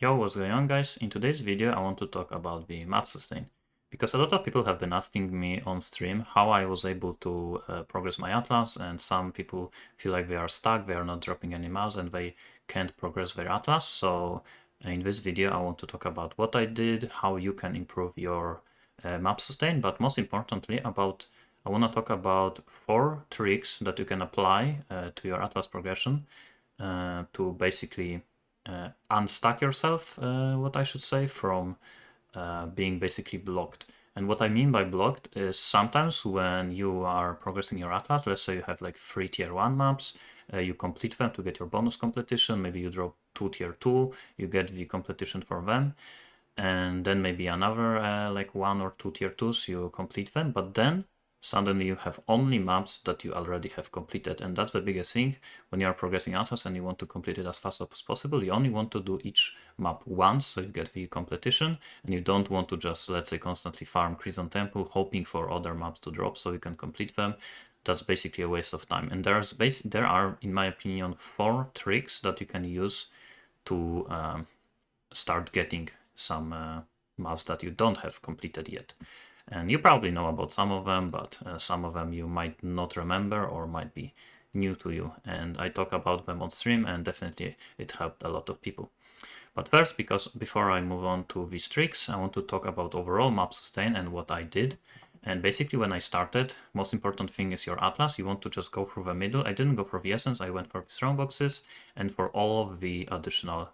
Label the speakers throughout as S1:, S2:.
S1: Yo, what's going on, guys? In today's video I want to talk about the map sustain, because a lot of people have been asking me on stream how I was able to progress my atlas, and some people feel like they are stuck, they are not dropping any maps and they can't progress their atlas. So in this video I want to talk about what I did, how you can improve your map sustain, but most importantly I want to talk about 4 tricks that you can apply to your atlas progression to basically unstuck yourself, what I should say, from being basically blocked. And what I mean by blocked is sometimes when you are progressing your atlas, let's say you have like 3 tier 1 maps, you complete them to get your bonus completion, maybe you drop 2 tier 2, you get the completion for them, and then maybe another like 1 or 2 tier 2s, you complete them, but then suddenly you have only maps that you already have completed. And that's the biggest thing when you are progressing atlas and you want to complete it as fast as possible. You only want to do each map once, so you get the completion, and you don't want to just, let's say, constantly farm Crimson Temple hoping for other maps to drop so you can complete them. That's basically a waste of time. And there are, in my opinion, 4 tricks that you can use to start getting some maps that you don't have completed yet. And you probably know about some of them, but some of them you might not remember or might be new to you. And I talk about them on stream, and definitely it helped a lot of people. But first, because before I move on to these tricks, I want to talk about overall map sustain and what I did. And basically when I started, most important thing is your atlas. You want to just go through the middle. I didn't go for the essence, I went for the strong boxes and for all of the additional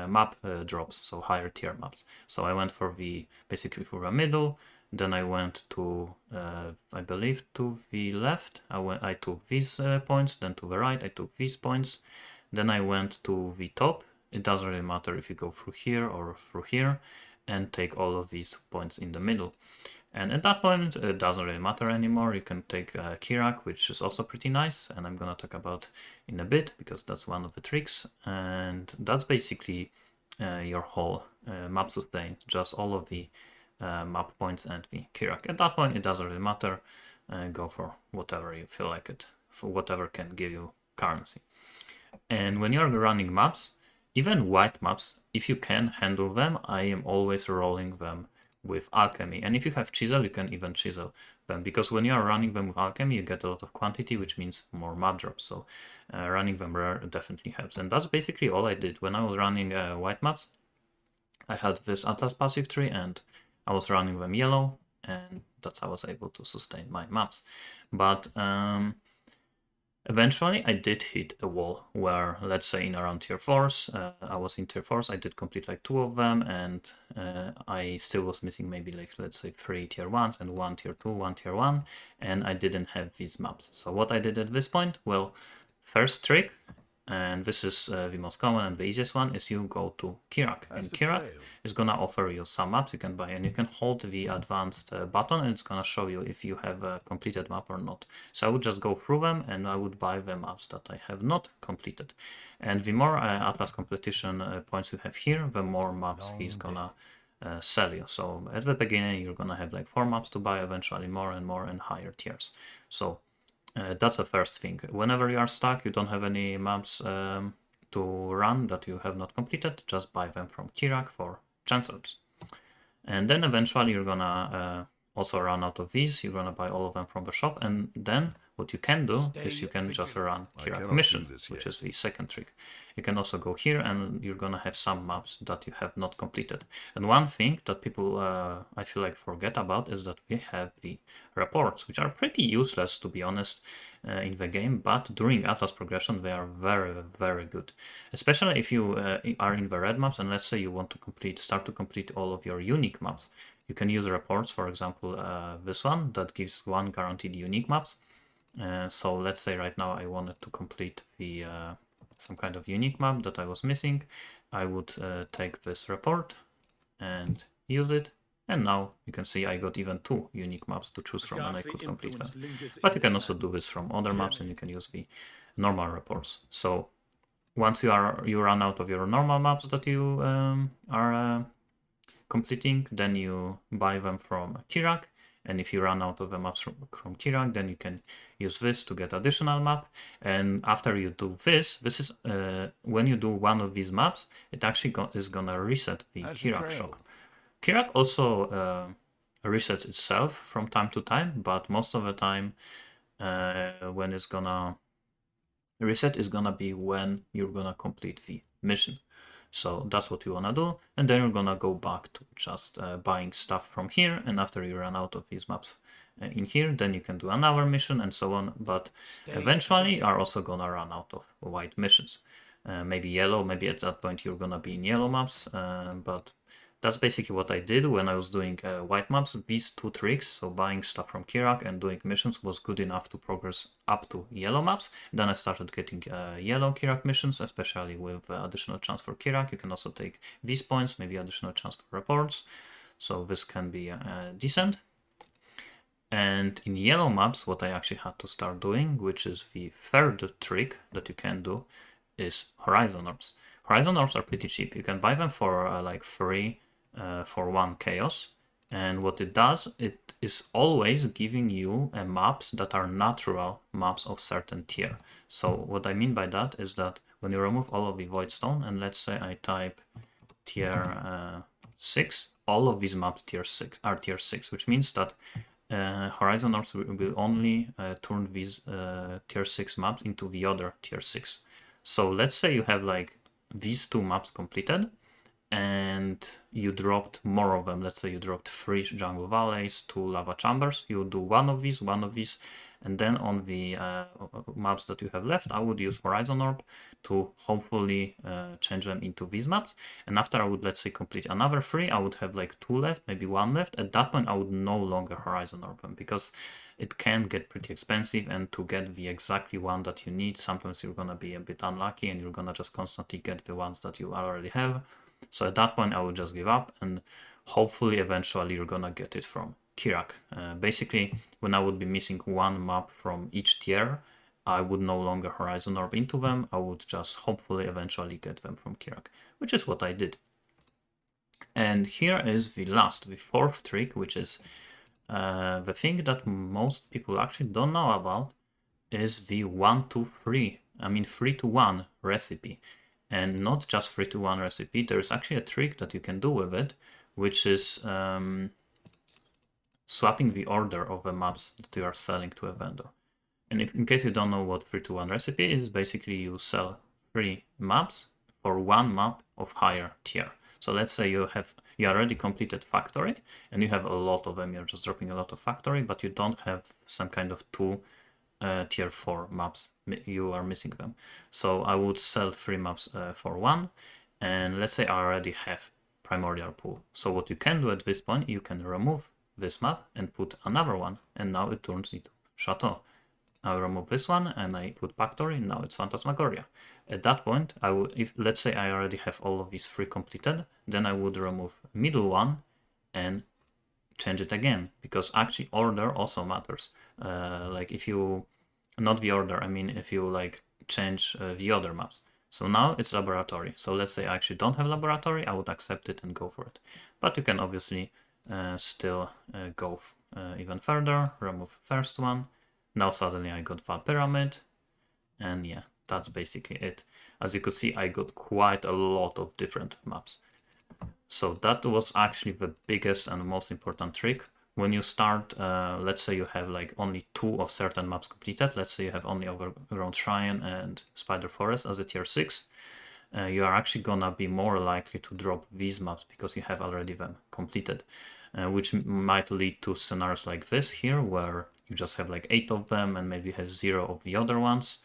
S1: map drops, so higher tier maps. So I went for the basically for the middle, then I went to I believe to the left. I took these points, then to the right I took these points, then I went to the top. It doesn't really matter if you go through here or through here, and take all of these points in the middle. And at that point, it doesn't really matter anymore. You can take Kirak, which is also pretty nice, and I'm gonna talk about in a bit because that's one of the tricks. And that's basically your whole map sustain, just all of the map points and the Kirak. At that point, it doesn't really matter. Go for whatever you feel like it, for whatever can give you currency. And when you're running maps, even white maps, if you can handle them, I am always rolling them with alchemy. And if you have chisel, you can even chisel them, because when you are running them with alchemy, you get a lot of quantity, which means more map drops. So running them rare definitely helps. And that's basically all I did when I was running white maps. I had this atlas passive tree and I was running them yellow, and that's how I was able to sustain my maps. But eventually I did hit a wall where, let's say in around tier 4s, I was in tier 4s, I did complete like 2 of them, and I still was missing maybe like, let's say 3 tier 1s and 1 tier 2, 1 tier 1, and I didn't have these maps. So what I did at this point, well, first trick, and this is the most common and the easiest one, is you go to Kirak. And Kirak is gonna offer you some maps you can buy, and you can hold the advanced button and it's gonna show you if you have a completed map or not. So I would just go through them and I would buy the maps that I have not completed. And the more atlas completion points you have here, the more maps he's gonna sell you. So at the beginning you're gonna have like 4 maps to buy, eventually more and more and higher tiers. So that's the first thing. Whenever you are stuck, you don't have any maps to run that you have not completed, just buy them from Kirak for chancellors. And then eventually you're gonna also run out of these. You're gonna buy all of them from the shop, and then what you can do is you can just run Kirak mission, which is the second trick. You can also go here and you're gonna have some maps that you have not completed. And one thing that people I feel like forget about is that we have the reports, which are pretty useless, to be honest, in the game, but during atlas progression they are very, very good, especially if you are in the red maps and let's say you want to start to complete all of your unique maps. You can use reports, for example this one that gives 1 guaranteed unique maps. So let's say right now I wanted to complete the some kind of unique map that I was missing. I would take this report and use it, and now you can see I got even 2 unique maps to choose from and I could complete them. But you can also do this from other maps and you can use the normal reports. So once you run out of your normal maps that you are completing, then you buy them from Kirak. And if you run out of the maps from Kirak, then you can use this to get additional map. And after you do this is when you do one of these maps, it actually is gonna reset the Kirak shop. Kirak also resets itself from time to time, but most of the time when it's gonna reset is gonna be when you're gonna complete the mission. So that's what you wanna do, and then you're gonna go back to just buying stuff from here, and after you run out of these maps in here, then you can do another mission and so on, but eventually you are also gonna run out of white missions. Maybe yellow, maybe at that point you're gonna be in yellow maps, but that's basically what I did when I was doing white maps. These two tricks, so buying stuff from Kirak and doing missions, was good enough to progress up to yellow maps. Then I started getting yellow Kirak missions, especially with additional chance for Kirak. You can also take these points, maybe additional chance for reports. So this can be decent. And in yellow maps, what I actually had to start doing, which is the third trick that you can do, is Horizon Orbs. Horizon Orbs are pretty cheap. You can buy them for like free for 1 chaos, and what it does, it is always giving you maps that are natural maps of certain tier. So what I mean by that is that when you remove all of the Voidstone, and let's say I type tier 6, all of these maps are tier 6, which means that Horizon Orbs will only turn these tier 6 maps into the other tier 6. So let's say you have like these 2 maps completed, and you dropped more of them. Let's say you dropped 3 jungle valleys, 2 lava chambers. You do one of these, and then on the maps that you have left, I would use Horizon Orb to hopefully change them into these maps. And after I would, let's say, complete another 3, I would have like 2 left, maybe 1 left. At that point, I would no longer Horizon Orb them, because it can get pretty expensive, and to get the exactly one that you need, sometimes you're gonna be a bit unlucky and you're gonna just constantly get the ones that you already have. So at that point I would just give up, and hopefully eventually you're gonna get it from Kirak. Basically, when I would be missing 1 map from each tier, I would no longer Horizon Orb into them. I would just hopefully eventually get them from Kirak, which is what I did. And here is the 4th trick, which is the thing that most people actually don't know about, is the 1 to 3, I mean 3 to 1 recipe. And not just 3 to 1 recipe, there's actually a trick that you can do with it, which is swapping the order of the maps that you are selling to a vendor. And if, in case you don't know what 3 to 1 recipe is, basically you sell 3 maps for 1 map of higher tier. So let's say you already completed factory and you have a lot of them, you're just dropping a lot of factory, but you don't have some kind of 2 tier 4 maps, you are missing them. So I would sell 3 maps for 1, and let's say I already have Primordial Pool. So what you can do at this point, you can remove this map and put another one, and now it turns into Chateau. I remove this one and I put Factory, now it's Phantasmagoria. At that point, I would, if let's say I already have all of these 3 completed, then I would remove middle one and change it again, because actually order also matters. Like if you, not the order, I mean if you like change the other maps. So now it's laboratory. So let's say I actually don't have laboratory, I would accept it and go for it. But you can obviously still go even further, remove first one. Now suddenly I got Val Pyramid, and yeah, that's basically it. As you could see, I got quite a lot of different maps. So that was actually the biggest and most important trick. When you start, let's say you have like only 2 of certain maps completed, let's say you have only Overgrown Shrine and Spider Forest as a tier 6, you are actually gonna be more likely to drop these maps because you have already them completed, which might lead to scenarios like this here, where you just have like 8 of them and maybe have 0 of the other ones.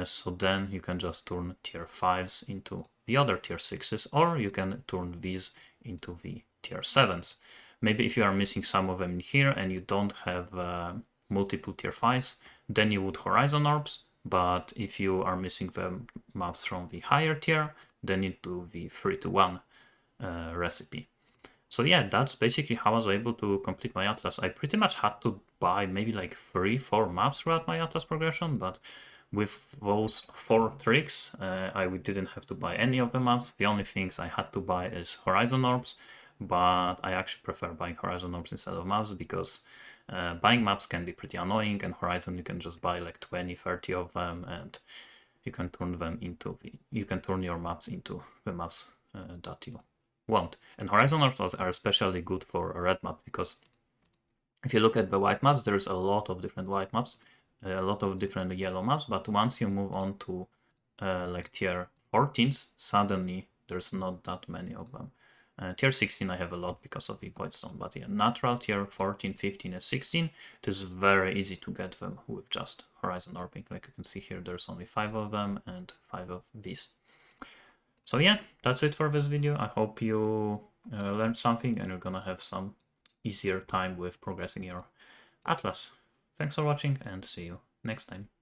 S1: So then you can just turn tier 5s into the other tier 6s, or you can turn these into the tier 7s. Maybe if you are missing some of them in here and you don't have multiple tier 5s, then you would Horizon Orbs, but if you are missing the maps from the higher tier, then you do the 3 to 1 recipe. So yeah, that's basically how I was able to complete my Atlas. I pretty much had to buy maybe like 3-4 maps throughout my Atlas progression, but with those 4 tricks, I didn't have to buy any of the maps. The only things I had to buy is Horizon Orbs, but I actually prefer buying Horizon orbs instead of maps because buying maps can be pretty annoying, and Horizon you can just buy like 20, 30 of them, and you can turn them into you can turn your maps into the maps that you want. And Horizon orbs are especially good for a red map because if you look at the white maps, there's a lot of different white maps, a lot of different yellow maps, but once you move on to like tier 14s, suddenly there's not that many of them. Tier 16 I have a lot because of the Voidstone, but yeah, natural tier 14, 15 and 16, it is very easy to get them with just Horizon Orbing. Like you can see here, there's only 5 of them and 5 of these. So yeah, that's it for this video. I hope you learned something and you're gonna have some easier time with progressing your Atlas. Thanks for watching and see you next time.